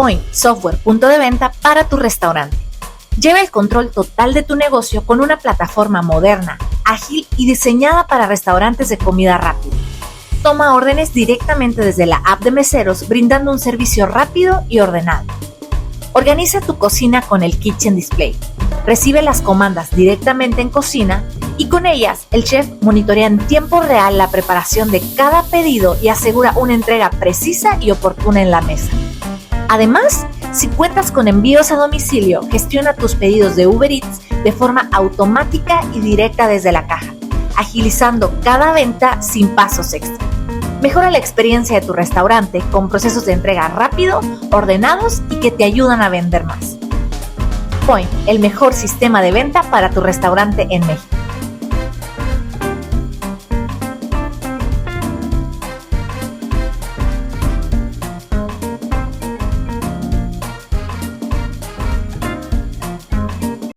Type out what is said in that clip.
Point, software punto de venta para tu restaurante. Lleva el control total de tu negocio con una plataforma moderna, ágil y diseñada para restaurantes de comida rápida. Toma órdenes directamente desde la app de meseros, brindando un servicio rápido y ordenado. Organiza tu cocina con el Kitchen Display. Recibe las comandas directamente en cocina y con ellas el chef monitorea en tiempo real la preparación de cada pedido y asegura una entrega precisa y oportuna en la mesa. Además, si cuentas con envíos a domicilio, gestiona tus pedidos de Uber Eats de forma automática y directa desde la caja, agilizando cada venta sin pasos extra. Mejora la experiencia de tu restaurante con procesos de entrega rápido, ordenados y que te ayudan a vender más. Point, el mejor sistema de venta para tu restaurante en México.